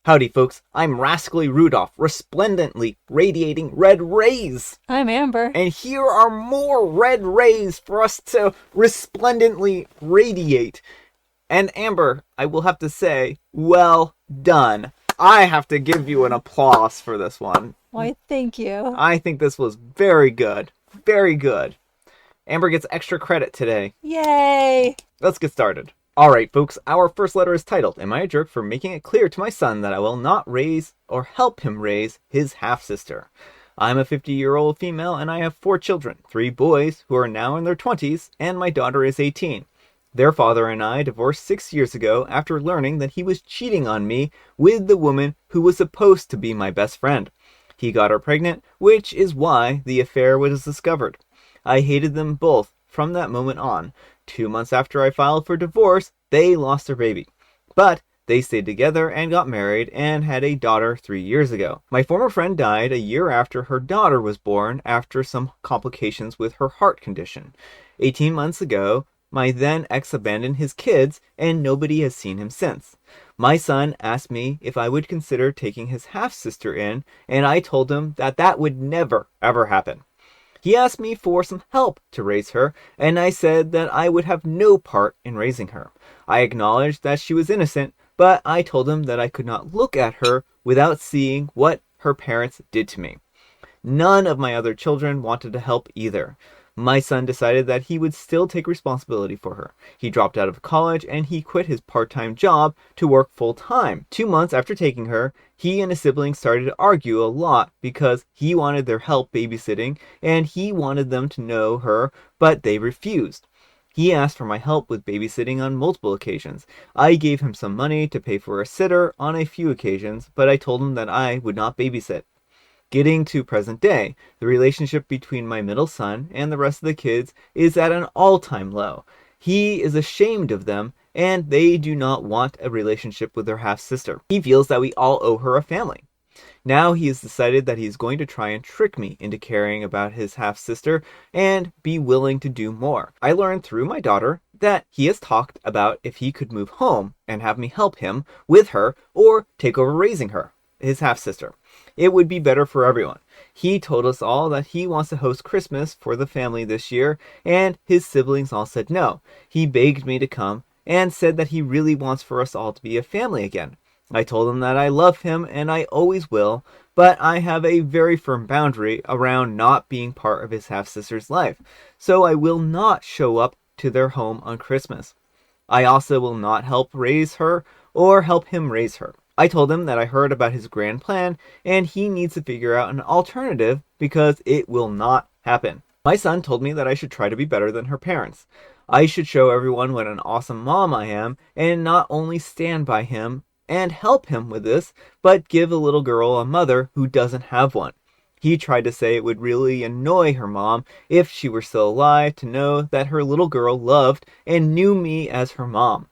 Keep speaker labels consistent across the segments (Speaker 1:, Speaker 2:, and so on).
Speaker 1: Howdy, folks. I'm Rascally Rudolph, resplendently radiating red rays.
Speaker 2: I'm Amber.
Speaker 1: And here are more red rays for us to resplendently radiate. And Amber, I will have to say, well done. I have to give you an applause for this one.
Speaker 2: Why, thank you.
Speaker 1: I think this was very good. Very good. Amber gets extra credit today.
Speaker 2: Yay!
Speaker 1: Let's get started. Alright, folks, our first letter is titled, Am I a Jerk for Making It Clear to My Son that I Will Not Raise or Help Him Raise His Half-Sister? I'm a 50-year-old female and I have 4 children, 3 boys who are now in their 20s, and my daughter is 18. Their father and I divorced 6 years ago after learning that he was cheating on me with the woman who was supposed to be my best friend. He got her pregnant, which is why the affair was discovered. I hated them both from that moment on. 2 months after I filed for divorce, they lost their baby. But they stayed together and got married and had a daughter 3 years ago. My former friend died a year after her daughter was born after some complications with her heart condition. 18 months ago, my then ex abandoned his kids and nobody has seen him since. My son asked me if I would consider taking his half-sister in, and I told him that that would never, ever happen. He asked me for some help to raise her, and I said that I would have no part in raising her. I acknowledged that she was innocent, but I told him that I could not look at her without seeing what her parents did to me. None of my other children wanted to help either. My son decided that he would still take responsibility for her. He dropped out of college and he quit his part-time job to work full-time. 2 months after taking her, he and his siblings started to argue a lot because he wanted their help babysitting and he wanted them to know her, but they refused. He asked for my help with babysitting on multiple occasions. I gave him some money to pay for a sitter on a few occasions, but I told him that I would not babysit. Getting to present day, the relationship between my middle son and the rest of the kids is at an all-time low. He is ashamed of them, and they do not want a relationship with their half-sister. He feels that we all owe her a family. Now he has decided that he's going to try and trick me into caring about his half-sister and be willing to do more. I learned through my daughter that he has talked about if he could move home and have me help him with her or take over raising her, his half-sister. It would be better for everyone. He told us all that he wants to host Christmas for the family this year, and his siblings all said no. He begged me to come and said that he really wants for us all to be a family again. I told him that I love him and I always will, but I have a very firm boundary around not being part of his half-sister's life, so I will not show up to their home on Christmas. I also will not help raise her or help him raise her. I told him that I heard about his grand plan and he needs to figure out an alternative because it will not happen. My son told me that I should try to be better than her parents. I should show everyone what an awesome mom I am and not only stand by him and help him with this, but give a little girl a mother who doesn't have one. He tried to say it would really annoy her mom if she were still alive to know that her little girl loved and knew me as her mom.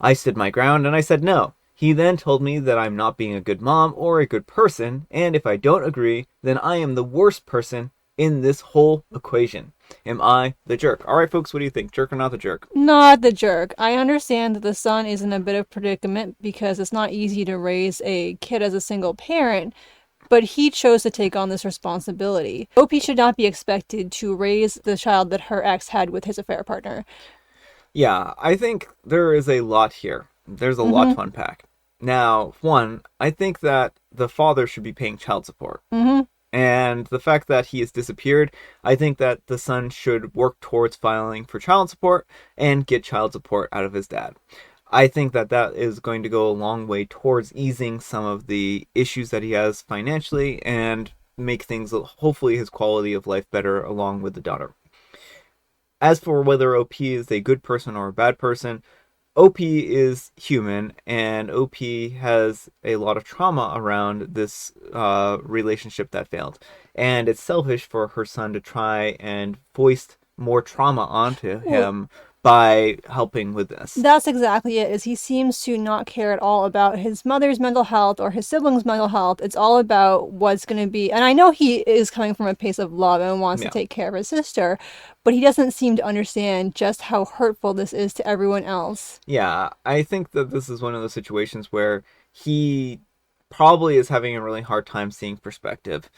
Speaker 1: I stood my ground and I said no. He then told me that I'm not being a good mom or a good person, and if I don't agree, then I am the worst person in this whole equation. Am I the jerk? Alright, folks, what do you think? Jerk or not the jerk?
Speaker 2: Not the jerk. I understand that the son is in a bit of predicament because it's not easy to raise a kid as a single parent, but he chose to take on this responsibility. OP should not be expected to raise the child that her ex had with his affair partner.
Speaker 1: Yeah, I think there is a lot here. There's a lot to unpack. Now, one, I think that the father should be paying child support. And the fact that he has disappeared, I think that the son should work towards filing for child support and get child support out of his dad. I think that that is going to go a long way towards easing some of the issues that he has financially and make things, hopefully, his quality of life better along with the daughter. As for whether OP is a good person or a bad person, OP is human, and OP has a lot of trauma around this relationship that failed. And it's selfish for her son to try and foist more trauma onto him by helping with this.
Speaker 2: That's exactly it, is he seems to not care at all about his mother's mental health or his siblings' mental health. It's all about what's going to be, and I know he is coming from a place of love and wants to take care of his sister, but he doesn't seem to understand just how hurtful this is to everyone else.
Speaker 1: Yeah, I think that this is one of those situations where he probably is having a really hard time seeing perspective.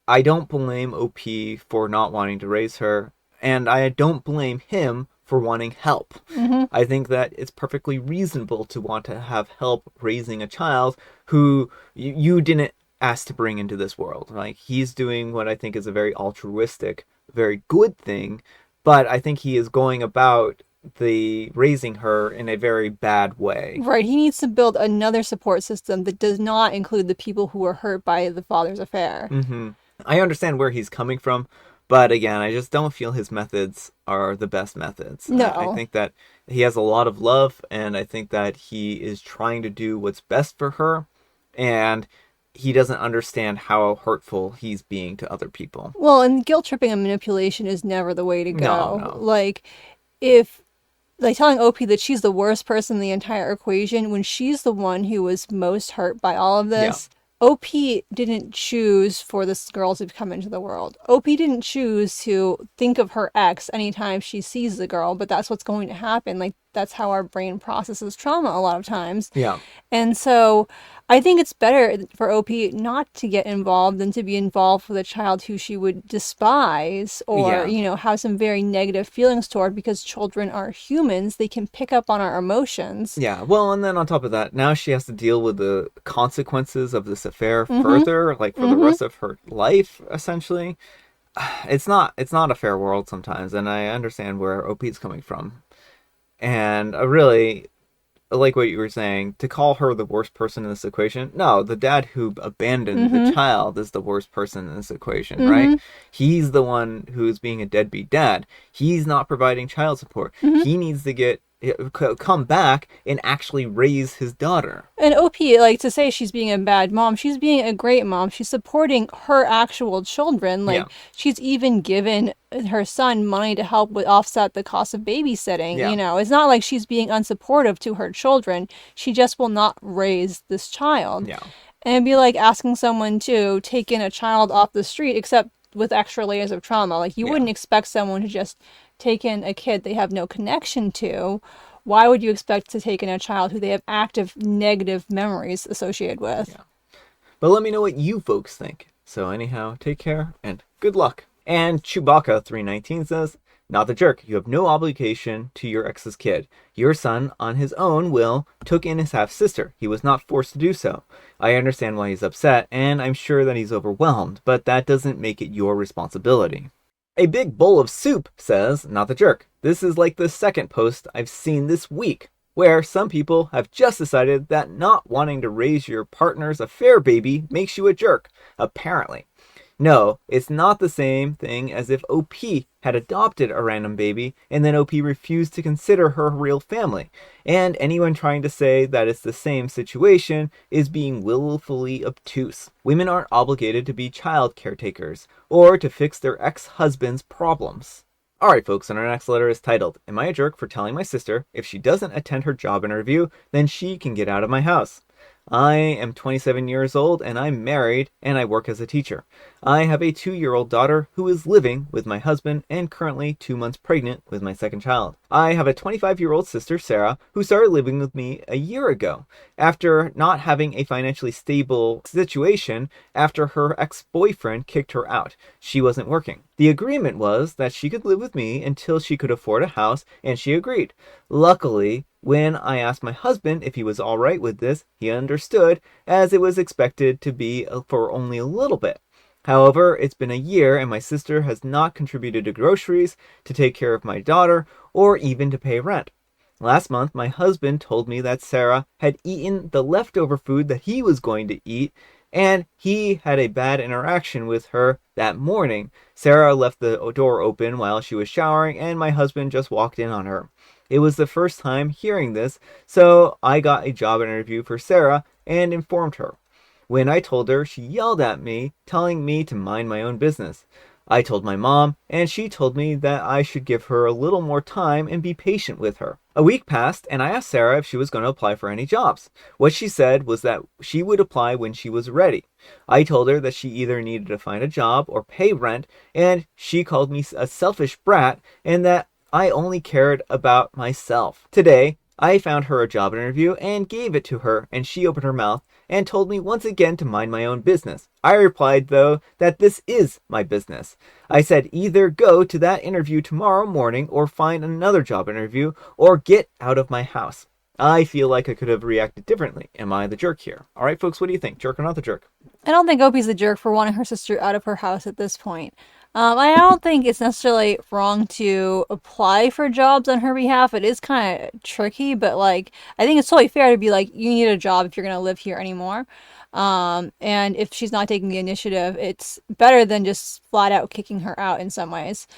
Speaker 1: I don't blame OP for not wanting to raise her, and I don't blame him for wanting help.
Speaker 2: Mm-hmm.
Speaker 1: I think that it's perfectly reasonable to want to have help raising a child who you didn't ask to bring into this world. Like, he's doing what I think is a very altruistic, very good thing, but I think he is going about the raising her in a very bad way.
Speaker 2: Right. He needs to build another support system that does not include the people who were hurt by the father's affair.
Speaker 1: Mm-hmm. I understand where he's coming from, but again, I just don't feel his methods are the best methods. I
Speaker 2: No.
Speaker 1: think that he has a lot of love, and I think that he is trying to do what's best for her, and he doesn't understand how hurtful he's being to other people.
Speaker 2: Well, and guilt tripping and manipulation is never the way to
Speaker 1: No,
Speaker 2: go.
Speaker 1: no.
Speaker 2: Like, if like telling OP that she's the worst person in the entire equation when she's the one who was most hurt by all of
Speaker 1: Yeah.
Speaker 2: this. OP didn't choose for this girl to come into the world. OP didn't choose to think of her ex anytime she sees the girl, but that's what's going to happen. Like, that's how our brain processes trauma a lot of times.
Speaker 1: Yeah.
Speaker 2: And so I think it's better for OP not to get involved than to be involved with a child who she would despise or,
Speaker 1: Yeah.
Speaker 2: have some very negative feelings toward, because children are humans. They can pick up on our emotions.
Speaker 1: Yeah, well, and then on top of that, now she has to deal with the consequences of this affair
Speaker 2: Mm-hmm.
Speaker 1: further, like for the
Speaker 2: Mm-hmm.
Speaker 1: rest of her life, essentially. It's not a fair world sometimes, and I understand where OP's coming from. And I really like what you were saying, to call her the worst person in this equation. No, the dad who abandoned the
Speaker 2: Mm-hmm.
Speaker 1: child is the worst person in this equation,
Speaker 2: Mm-hmm.
Speaker 1: right? He's the one who's being a deadbeat dad. He's not providing child support.
Speaker 2: Mm-hmm.
Speaker 1: He needs to come back and actually raise his daughter.
Speaker 2: And OP, like, to say she's being a bad mom, she's being a great mom. She's supporting her actual children. Like,
Speaker 1: Yeah.
Speaker 2: she's even given her son money to help with offset the cost of babysitting.
Speaker 1: Yeah.
Speaker 2: It's not like she's being unsupportive to her children. She just will not raise this child.
Speaker 1: Yeah.
Speaker 2: And it'd be like asking someone to take in a child off the street, except with extra layers of trauma. Like, you
Speaker 1: Yeah.
Speaker 2: wouldn't expect someone to just take in a kid they have no connection to. Why would you expect to take in a child who they have active negative memories associated with?
Speaker 1: Yeah. But let me know what you folks think. So anyhow, take care and good luck. And Chewbacca319 says, "Not the jerk. You have no obligation to your ex's kid. Your son, on his own will, took in his half-sister. He was not forced to do so. I understand why he's upset, and I'm sure that he's overwhelmed, but that doesn't make it your responsibility." A Big Bowl of Soup says, "Not the jerk. This is like the second post I've seen this week, where some people have just decided that not wanting to raise your partner's affair baby makes you a jerk, apparently. No, it's not the same thing as if OP had adopted a random baby and then OP refused to consider her real family. And anyone trying to say that it's the same situation is being willfully obtuse. Women aren't obligated to be child caretakers or to fix their ex-husband's problems." Alright folks, and our next letter is titled, "Am I a jerk for telling my sister if she doesn't attend her job interview, then she can get out of my house? I am 27 years old and I'm married and I work as a teacher. I have a 2-year-old daughter who is living with my husband and currently 2 months pregnant with my second child. I have a 25-year-old sister, Sarah, who started living with me a year ago after not having a financially stable situation after her ex-boyfriend kicked her out. She wasn't working. The agreement was that she could live with me until she could afford a house, and she agreed. Luckily, when I asked my husband if he was alright with this, he understood, as it was expected to be for only a little bit. However, it's been a year and my sister has not contributed to groceries, to take care of my daughter, or even to pay rent. Last month, my husband told me that Sarah had eaten the leftover food that he was going to eat, and he had a bad interaction with her that morning. Sarah left the door open while she was showering, and my husband just walked in on her. It was the first time hearing this, so I got a job interview for Sarah and informed her. When I told her, she yelled at me, telling me to mind my own business. I told my mom, and she told me that I should give her a little more time and be patient with her. A week passed, and I asked Sarah if she was going to apply for any jobs. What she said was that she would apply when she was ready. I told her that she either needed to find a job or pay rent, and she called me a selfish brat, and that I only cared about myself. Today, I found her a job interview and gave it to her, and she opened her mouth and told me once again to mind my own business. I replied, though, that this is my business. I said either go to that interview tomorrow morning or find another job interview or get out of my house. I feel like I could have reacted differently. Am I the jerk here? All right, folks, what do you think? Jerk or not the jerk?
Speaker 2: I don't think Opie's the jerk for wanting her sister out of her house at this point. I don't think it's necessarily wrong to apply for jobs on her behalf. It is kind of tricky, but like I think it's totally fair to be like, you need a job if you're gonna live here anymore. And if she's not taking the initiative, it's better than just flat out kicking her out in some ways.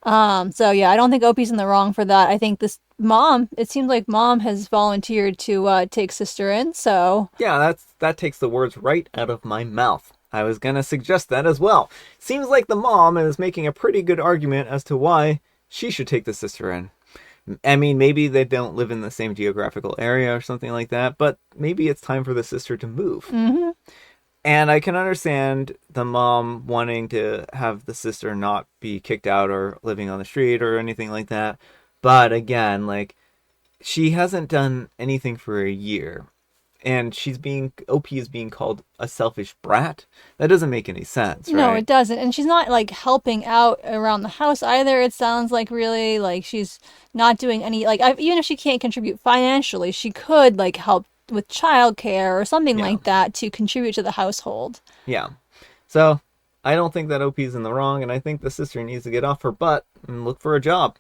Speaker 2: So yeah, I don't think Opie's in the wrong for that. I think this mom, it seems like mom has volunteered to take sister in, so
Speaker 1: Yeah, that takes the words right out of my mouth. I was gonna suggest that as well. Seems like the mom is making a pretty good argument as to why she should take the sister in. I mean, maybe they don't live in the same geographical area or something like that, but maybe it's time for the sister to move.
Speaker 2: hmm.
Speaker 1: And I can understand the mom wanting to have the sister not be kicked out or living on the street or anything like that. But again, like, she hasn't done anything for a year. And OP is being called a selfish brat. That doesn't make any sense,
Speaker 2: No,
Speaker 1: right?
Speaker 2: it doesn't. And she's not like helping out around the house either. It sounds like really like she's not doing any like even if she can't contribute financially, she could like help with childcare or something
Speaker 1: Yeah.
Speaker 2: like that to contribute to the household.
Speaker 1: Yeah. So, I don't think that OP's in the wrong, and I think the sister needs to get off her butt and look for a job.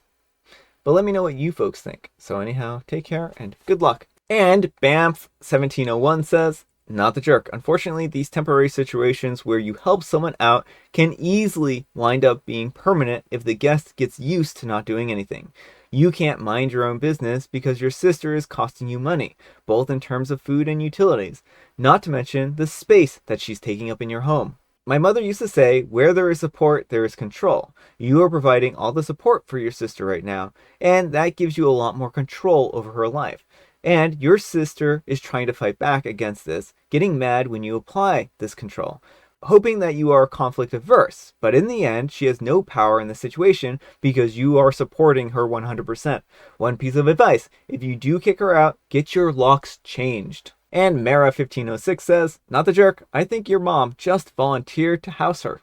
Speaker 1: But let me know what you folks think. So anyhow, take care and good luck. And Bamf1701 says, not the jerk. Unfortunately, these temporary situations where you help someone out can easily wind up being permanent if the guest gets used to not doing anything. You can't mind your own business because your sister is costing you money, both in terms of food and utilities, not to mention the space that she's taking up in your home. My mother used to say, where there is support, there is control. You are providing all the support for your sister right now, and that gives you a lot more control over her life. And your sister is trying to fight back against this, getting mad when you apply this control, hoping that you are conflict averse. But in the end, she has no power in the situation because you are supporting her 100%. One piece of advice, if you do kick her out, get your locks changed. And Mara1506 says, not the jerk, I think your mom just volunteered to house her.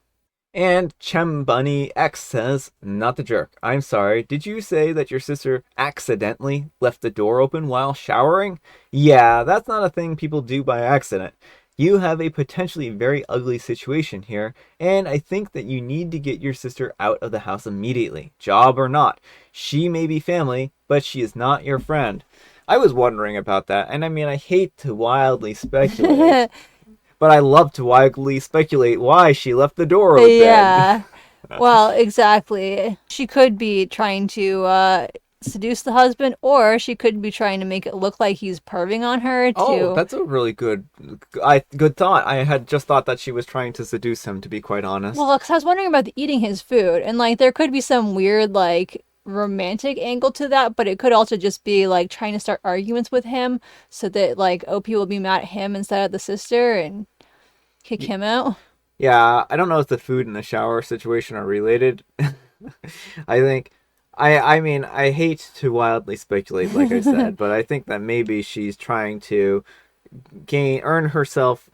Speaker 1: And Chembunny X says, not the jerk. I'm sorry, did you say that your sister accidentally left the door open while showering? Yeah, that's not a thing people do by accident. You have a potentially very ugly situation here, and I think that you need to get your sister out of the house immediately, job or not. She may be family, but she is not your friend. I was wondering about that, and I mean, I hate to wildly speculate, but I love to wildly speculate why she left the door open.
Speaker 2: Yeah. Well, exactly. She could be trying to seduce the husband, or she could be trying to make it look like he's perving on her
Speaker 1: Oh,
Speaker 2: to.
Speaker 1: that's a really good thought. I had just thought that she was trying to seduce him, to be quite honest.
Speaker 2: Well, 'cause I was wondering about the eating his food, and like there could be some weird like romantic angle to that, but it could also just be like trying to start arguments with him so that like OP will be mad at him instead of the sister and kick him out.
Speaker 1: Yeah, I don't know if the food and the shower situation are related. I think I mean, I hate to wildly speculate, like I said, but I think that maybe she's trying to earn herself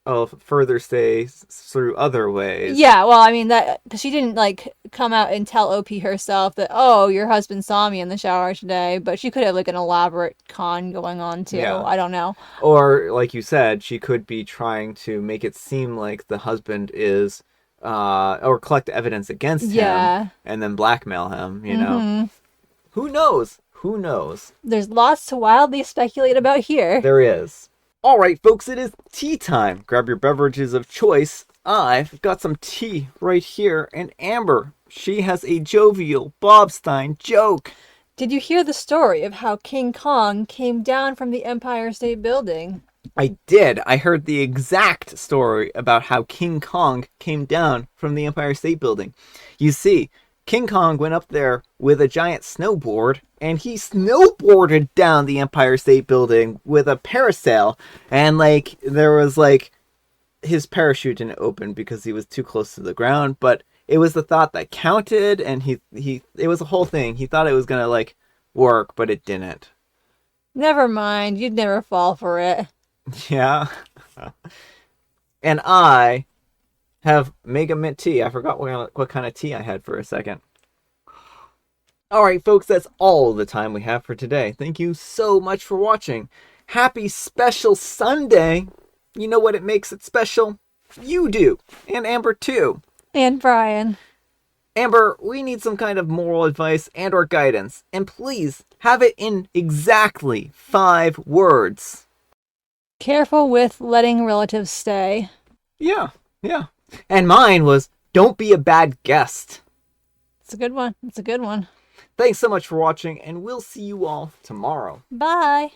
Speaker 1: a further stay through other ways.
Speaker 2: Yeah, well, I mean that because she didn't like come out and tell OP herself that oh your husband saw me in the shower today, but she could have like an elaborate con going on too.
Speaker 1: Yeah.
Speaker 2: I don't know.
Speaker 1: Or, like you said, she could be trying to make it seem like the husband is, or collect evidence against him
Speaker 2: Yeah.
Speaker 1: and then blackmail him, you know?
Speaker 2: hmm
Speaker 1: Who knows? Who knows?
Speaker 2: There's lots to wildly speculate about here.
Speaker 1: There is. All right, folks, it is tea time. Grab your beverages of choice. I've got some tea right here, and Amber, she has a jovial Bob Stein joke.
Speaker 2: Did you hear the story of how King Kong came down from the Empire State Building?
Speaker 1: I did. I heard the exact story about how King Kong came down from the Empire State Building. You see, King Kong went up there with a giant snowboard, and he snowboarded down the Empire State Building with a parasail. And, like, there was, like, his parachute didn't open because he was too close to the ground, but it was the thought that counted, and it was a whole thing. He thought it was gonna, like, work, but it didn't.
Speaker 2: Never mind, you'd never fall for it.
Speaker 1: Yeah. And I have Mega Mint tea. I forgot what kind of tea I had for a second. Alright, folks, that's all the time we have for today. Thank you so much for watching. Happy special Sunday! You know what it makes it special? You do! And Amber, too.
Speaker 2: And Brian.
Speaker 1: Amber, we need some kind of moral advice and or guidance. And please, have it in exactly 5 words.
Speaker 2: Careful with letting relatives stay.
Speaker 1: Yeah. And mine was, don't be a bad guest.
Speaker 2: It's a good one.
Speaker 1: Thanks so much for watching, and we'll see you all tomorrow.
Speaker 2: Bye.